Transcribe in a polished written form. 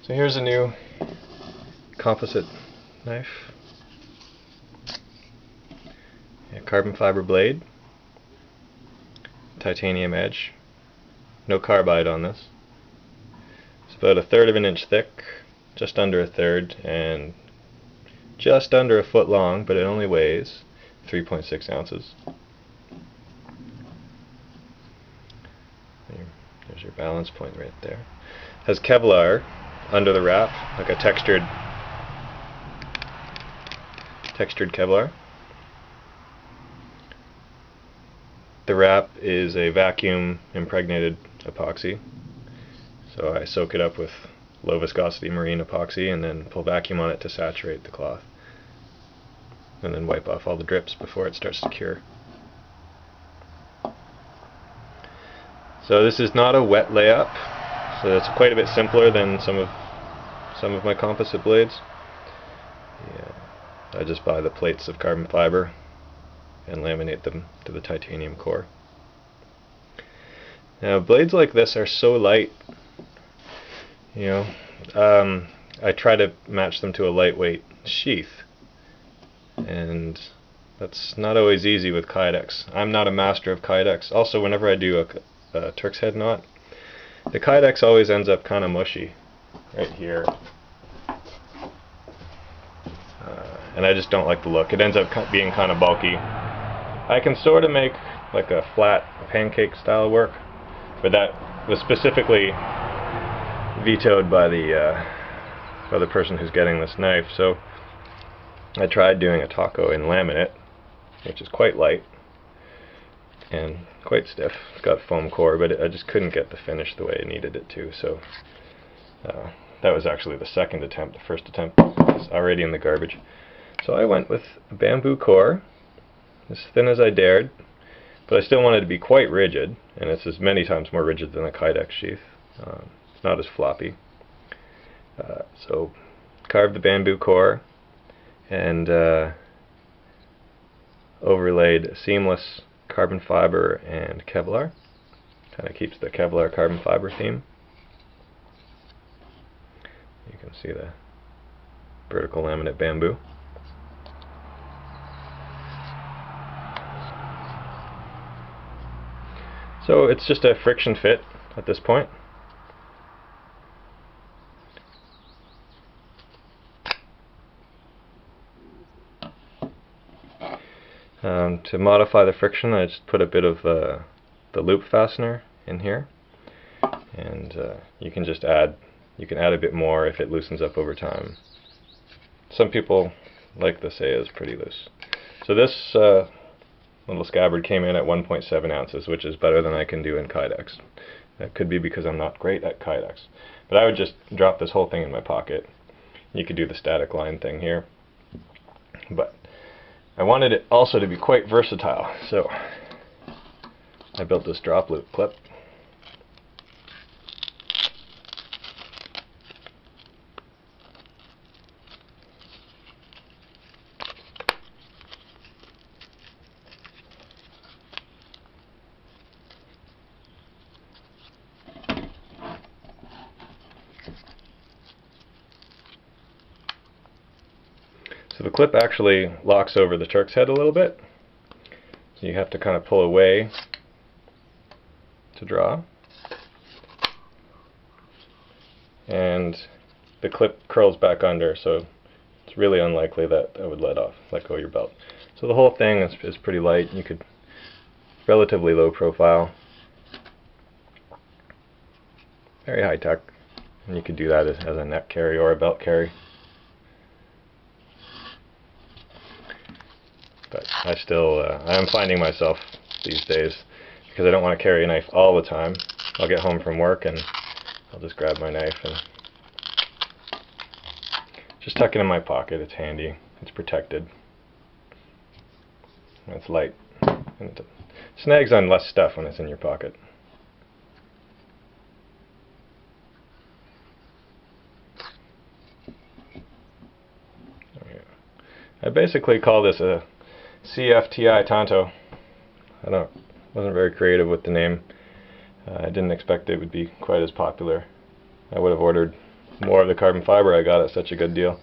So here's a new composite knife, a carbon fiber blade, titanium edge, no carbide on this. It's about 1/3 of an inch thick, just under 1/3, and just under a foot long, but it only weighs 3.6 ounces. There's your balance point right there. Has Kevlar under the wrap, like a textured Kevlar. The wrap is a vacuum impregnated epoxy, so I soak it up with low viscosity marine epoxy and then pull vacuum on it to saturate the cloth, and then wipe off all the drips before it starts to cure. So this is not a wet layup, so it's quite a bit simpler than some of my composite blades. I just buy the plates of carbon fiber and laminate them to the titanium core. Now blades like this are so light, I try to match them to a lightweight sheath, and that's not always easy with kydex. I'm not a master of kydex. Also, whenever I do a Turk's head knot, the kydex always ends up kind of mushy right here, and I just don't like the look. It ends up being kind of bulky. I can sort of make like a flat pancake style work, but that was specifically vetoed by the person who's getting this knife. So I tried doing a taco in laminate, which is quite light and quite stiff. It's got foam core, but I just couldn't get the finish the way I needed it to. So that was actually the second attempt. The first attempt was already in the garbage. So I went with a bamboo core, as thin as I dared, but I still wanted to be quite rigid, and it's as many times more rigid than a kydex sheath. It's not as floppy. So carved the bamboo core and overlaid seamless carbon fiber and Kevlar. Kind of keeps the Kevlar carbon fiber theme. You can see the vertical laminate bamboo. So it's just a friction fit at this point. To modify the friction, I just put a bit of the loop fastener in here, and you can add a bit more if it loosens up over time. Some people like to say it's pretty loose. So this little scabbard came in at 1.7 ounces, which is better than I can do in kydex. That could be because I'm not great at kydex. But I would just drop this whole thing in my pocket. You could do the static line thing here. But I wanted it also to be quite versatile, so I built this drop loop clip. So the clip actually locks over the Turk's head a little bit, so you have to kind of pull away to draw, and the clip curls back under, so it's really unlikely that that would let go your belt. So the whole thing is pretty light. You could, relatively low profile, very high tech, and you could do that as a neck carry or a belt carry. But I'm finding myself these days, because I don't want to carry a knife all the time. I'll get home from work and I'll just grab my knife and just tuck it in my pocket. It's handy, it's protected, and it's light, and it snags on less stuff when it's in your pocket. I basically call this a cfti tanto. I wasn't very creative with the name. I didn't expect it would be quite as popular. I would have ordered more of the carbon fiber I got at such a good deal.